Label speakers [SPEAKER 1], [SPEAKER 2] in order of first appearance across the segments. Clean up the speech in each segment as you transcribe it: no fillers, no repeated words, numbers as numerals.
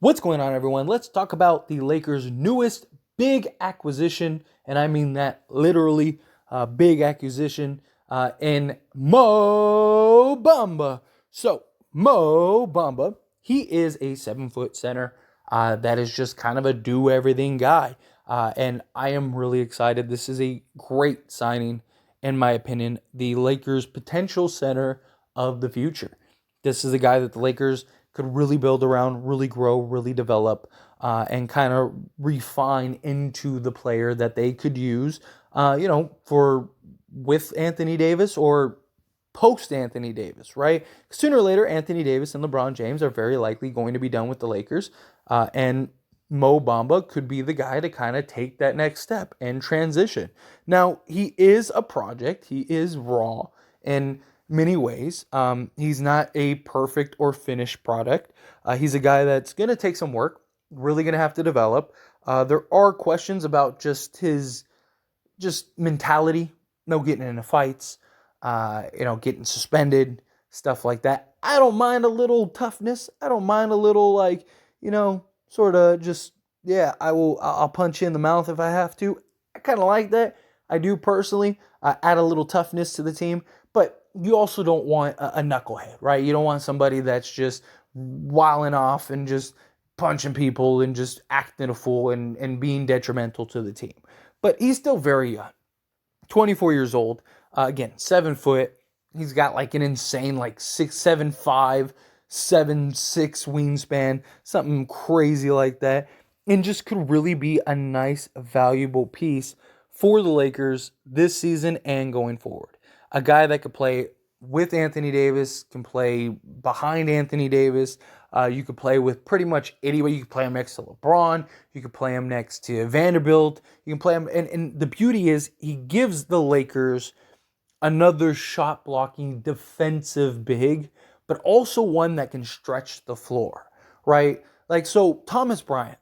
[SPEAKER 1] What's going on, everyone? Let's talk about the Lakers' newest big acquisition, and I mean that literally, big acquisition in Mo Bamba. So, Mo Bamba, he is a 7-foot center that is just kind of a do-everything guy, and I am really excited. This is a great signing, in my opinion. The Lakers' potential center of the future. This is a guy that the Lakers could really build around, really grow, really develop, and kind of refine into the player that they could use, for with Anthony Davis or post Anthony Davis, right? Sooner or later, Anthony Davis and LeBron James are very likely going to be done with the Lakers, and Mo Bamba could be the guy to kind of take that next step and transition. Now, he is a project. He is raw, and many ways. He's not a perfect or finished product. He's a guy that's going to take some work, really going to have to develop. There are questions about just his mentality, getting into fights, getting suspended, stuff like that. I don't mind a little toughness. I don't mind a little sort of just, I'll punch you in the mouth if I have to. I kind of like that. I do personally. Add a little toughness to the team, but you also don't want a knucklehead, right? You don't want somebody that's just wilding off and just punching people and just acting a fool and being detrimental to the team. But he's still very young, 24 years old. Again, 7 foot. He's got like an insane 6'7", 7'6" wingspan, something crazy like that, and just could really be a nice, valuable piece for the Lakers this season and going forward. A guy that could play with Anthony Davis, can play behind Anthony Davis. You could play with pretty much anybody. You could play him next to LeBron. You could play him next to Vanderbilt. You can play him. And the beauty is he gives the Lakers another shot blocking defensive big, but also one that can stretch the floor, right? So Thomas Bryant,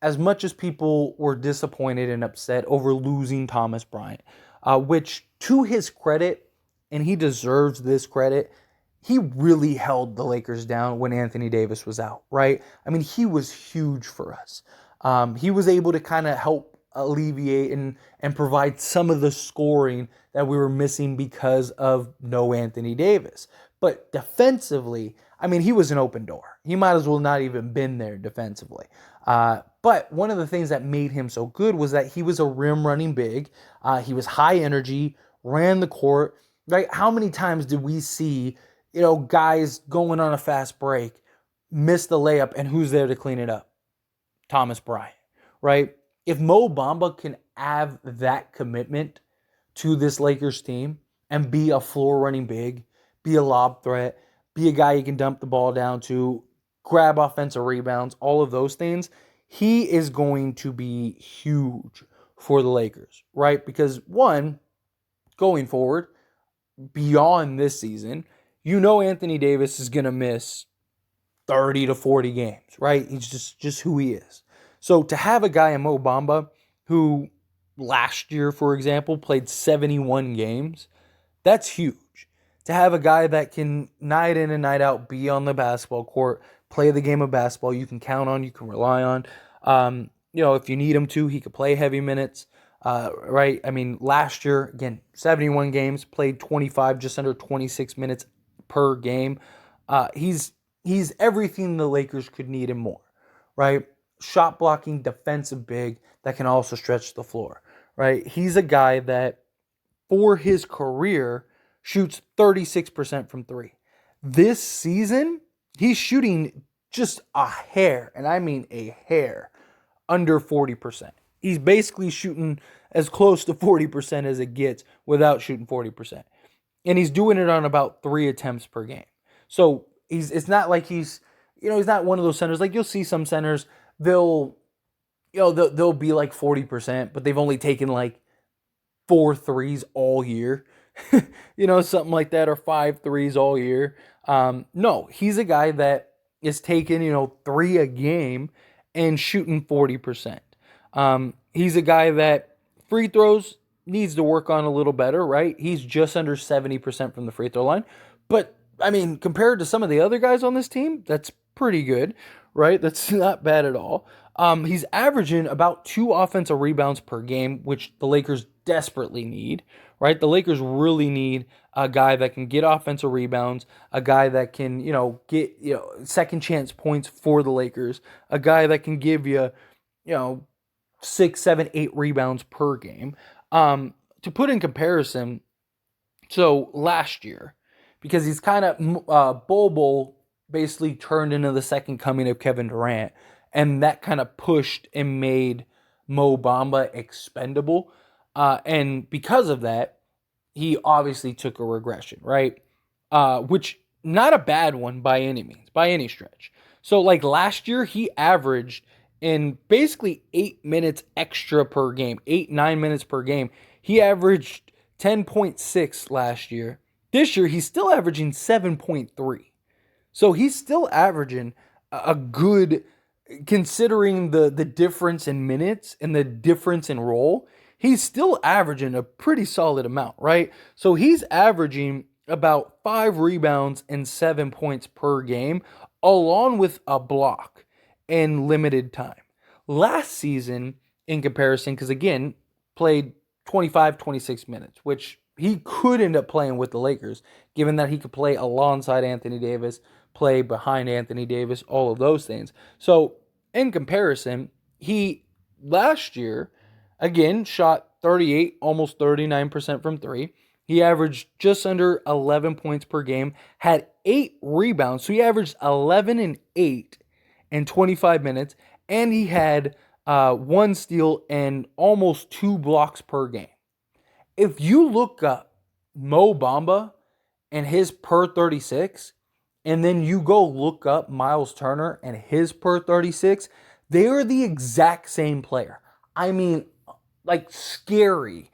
[SPEAKER 1] as much as people were disappointed and upset over losing Thomas Bryant, which to his credit, and he deserves this credit, he really held the Lakers down when Anthony Davis was out, right? I mean, he was huge for us. He was able to kind of help alleviate and provide some of the scoring that we were missing because of no Anthony Davis. But defensively, I mean, he was an open door. He might as well not even been there defensively. But one of the things that made him so good was that he was a rim running big. He was high energy, ran the court. Right? How many times did we see, guys going on a fast break, miss the layup, and who's there to clean it up? Thomas Bryant, right? If Mo Bamba can have that commitment to this Lakers team and be a floor running big, be a lob threat, be a guy you can dump the ball down to, grab offensive rebounds, all of those things, he is going to be huge for the Lakers, right? Because one, going forward, beyond this season, Anthony Davis is going to miss 30 to 40 games, right? He's just who he is. So to have a guy in Mo Bamba who last year, for example, played 71 games, that's huge. To have a guy that can night in and night out be on the basketball court, play the game of basketball, you can count on, you can rely on. If you need him to, he could play heavy minutes. Right? I mean, last year, again, 71 games, played 25, just under 26 minutes per game. He's everything the Lakers could need and more, right? Shot blocking, defensive big that can also stretch the floor, right? He's a guy that, for his career, shoots 36% from three. This season, he's shooting just a hair, and I mean a hair, under 40%. He's basically shooting as close to 40% as it gets without shooting 40%. And he's doing it on about 3 attempts per game. So it's not like he's not one of those centers. Like, you'll see some centers, they'll be like 40%, but they've only taken like 4 threes all year. Something like that, or 5 threes all year. No, he's a guy that is taking, 3 a game and shooting 40%. He's a guy that free throws needs to work on a little better, right? He's just under 70% from the free throw line. But, I mean, compared to some of the other guys on this team, that's pretty good, right? That's not bad at all. He's averaging about 2 offensive rebounds per game, which the Lakers desperately need, right? The Lakers really need a guy that can get offensive rebounds, a guy that can, get, second chance points for the Lakers, a guy that can give you, you know, 6, 7, 8 rebounds per game. To put in comparison, so last year, because he's kind of Bobo basically turned into the second coming of Kevin Durant, and that kind of pushed and made Mo Bamba expendable. And because of that, he obviously took a regression, right? Which not a bad one by any means, by any stretch. So like last year, he averaged in basically 8 minutes extra per game, 8, 9 minutes per game. He averaged 10.6 last year. This year, he's still averaging 7.3. So he's still averaging a good, considering the difference in minutes and the difference in role, he's still averaging a pretty solid amount, right? So he's averaging about 5 rebounds and 7 points per game, along with a block in limited time. Last season, in comparison, because again, played 25, 26 minutes, which he could end up playing with the Lakers, given that he could play alongside Anthony Davis, play behind Anthony Davis, all of those things. So, in comparison, he last year, again, shot 38, almost 39% from three. He averaged just under 11 points per game, had 8 rebounds. So he averaged 11 and 8 in 25 minutes, and he had 1 steal and almost 2 blocks per game. If you look up Mo Bamba and his per 36, and then you go look up Myles Turner and his per 36, they are the exact same player. I mean, like scary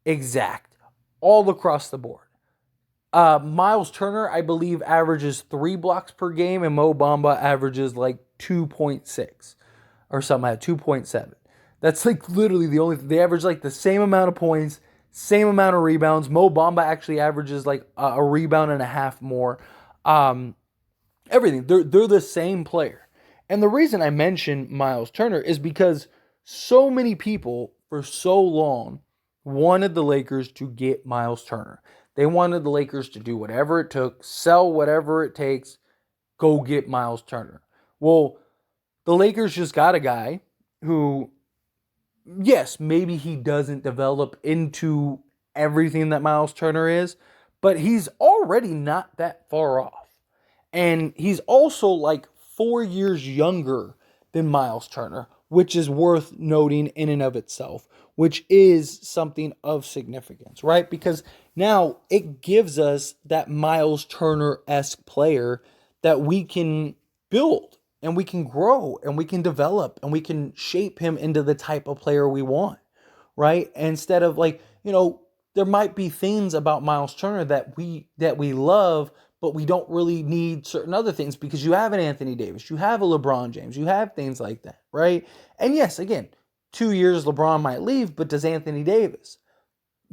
[SPEAKER 1] exact all across the board. Myles Turner, I believe, averages 3 blocks per game, and Mo Bamba averages like 2.6 or something like 2.7. That's like literally the only, they average like the same amount of points, same amount of rebounds. Mo Bamba actually averages like a rebound and a half more. Everything. They're the same player. And the reason I mention Myles Turner is because so many people for so long wanted the Lakers to get Myles Turner. They wanted the Lakers to do whatever it took, sell whatever it takes, go get Myles Turner. Well, the Lakers just got a guy who, yes, maybe he doesn't develop into everything that Myles Turner is, but he's already not that far off. And he's also like 4 years younger than Myles Turner, which is worth noting in and of itself, which is something of significance, right? Because now it gives us that Myles Turner-esque player that we can build and we can grow and we can develop and we can shape him into the type of player we want, right? Instead of like, there might be things about Myles Turner that we love, but we don't really need certain other things because you have an Anthony Davis, you have a LeBron James, you have things like that, right? And yes, again, 2 years LeBron might leave, but does Anthony Davis?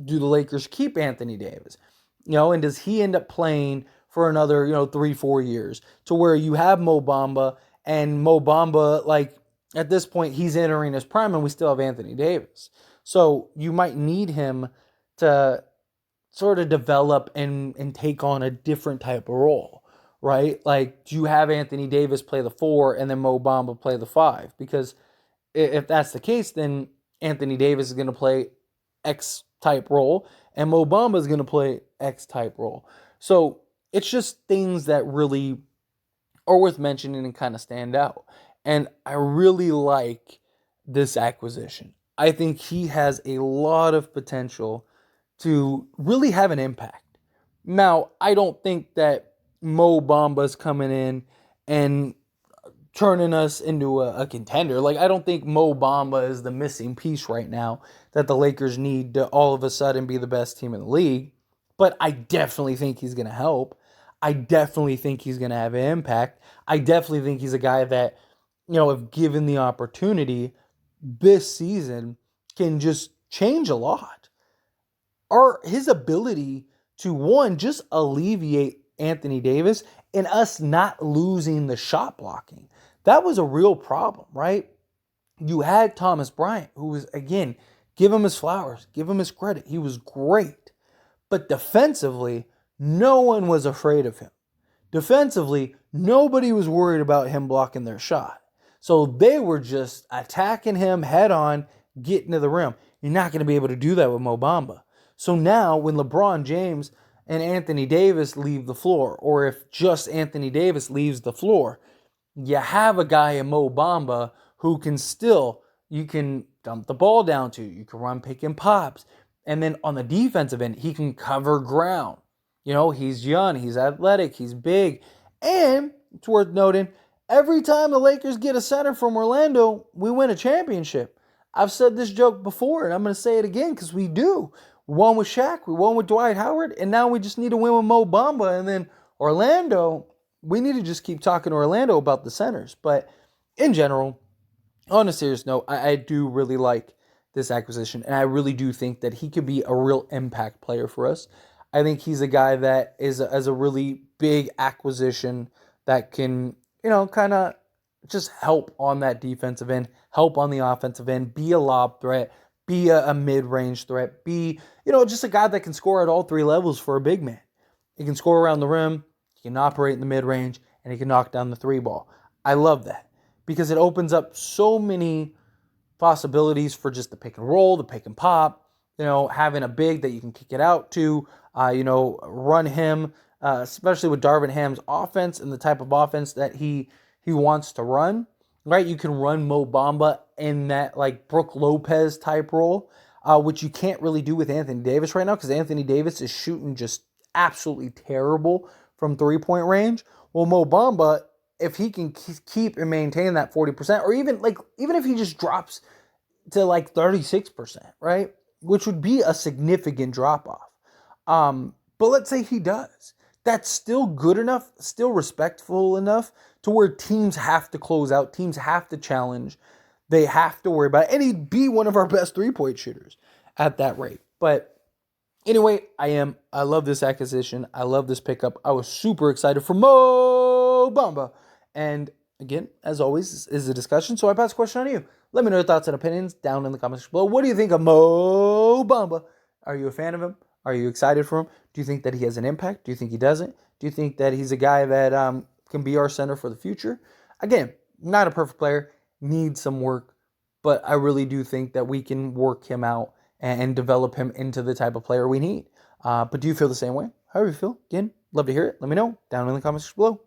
[SPEAKER 1] Do the Lakers keep Anthony Davis? And does he end up playing for another, 3, 4 years to where you have Mo Bamba, and Mo Bamba, like at this point, he's entering his prime and we still have Anthony Davis. So you might need him to sort of develop and take on a different type of role, right? Like, do you have Anthony Davis play the 4 and then Mo Bamba play the 5? Because if that's the case, then Anthony Davis is going to play X type role and Mo Bamba is going to play X type role. So it's just things that really are worth mentioning and kind of stand out. And I really like this acquisition. I think he has a lot of potential to really have an impact. Now, I don't think that Mo Bamba's coming in and turning us into a contender. Like, I don't think Mo Bamba is the missing piece right now that the Lakers need to all of a sudden be the best team in the league. But I definitely think he's going to help. I definitely think he's going to have an impact. I definitely think he's a guy that, if given the opportunity this season, can just change a lot. Or his ability to, one, just alleviate Anthony Davis and us not losing the shot blocking. that was a real problem, right? You had Thomas Bryant, who was, again, give him his flowers, give him his credit. He was great. But defensively, no one was afraid of him. Defensively, nobody was worried about him blocking their shot. So they were just attacking him head on, getting to the rim. You're not going to be able to do that with Mo Bamba. So now, when LeBron James and Anthony Davis leave the floor, or if just Anthony Davis leaves the floor, you have a guy in Mo Bamba who can still, you can dump the ball down to, you can run pick and pops. And then on the defensive end, he can cover ground. You know, he's young, he's athletic, he's big. And it's worth noting, every time the Lakers get a center from Orlando, we win a championship. I've said this joke before, and I'm going to say it again because we do. We won with Shaq, we won with Dwight Howard, and now we just need to win with Mo Bamba. And then Orlando, we need to just keep talking to Orlando about the centers. But in general, on a serious note, I do really like this acquisition, and I really do think that he could be a real impact player for us. I think he's a guy that is a really big acquisition that can, kind of just help on that defensive end, help on the offensive end, be a lob threat, be a mid-range threat, be, just a guy that can score at all three levels for a big man. He can score around the rim, he can operate in the mid-range, and he can knock down the three ball. I love that because it opens up so many possibilities for just the pick and roll, the pick and pop, having a big that you can kick it out to, run him, especially with Darvin Ham's offense and the type of offense that he wants to run, right? You can run Mo Bamba in that like Brook Lopez type role, which you can't really do with Anthony Davis right now because Anthony Davis is shooting just absolutely terrible from three-point range. Well, Mo Bamba, if he can keep and maintain that 40%, or even if he just drops to like 36%, right? Which would be a significant drop-off. But let's say he does. That's still good enough, still respectful enough to where teams have to close out, teams have to challenge, they have to worry about it, and he'd be one of our best three-point shooters at that rate. But anyway, I love this acquisition. I love this pickup. I was super excited for Mo Bamba. And again, as always, this is a discussion, so I pass the question on you. Let me know your thoughts and opinions down in the comments below. What do you think of Mo Bamba? Are you a fan of him? Are you excited for him? Do you think that he has an impact? Do you think he doesn't? Do you think that he's a guy that can be our center for the future? Again, not a perfect player, needs some work, but I really do think that we can work him out and develop him into the type of player we need. But do you feel the same way? However you feel, again, love to hear it. Let me know down in the comments below.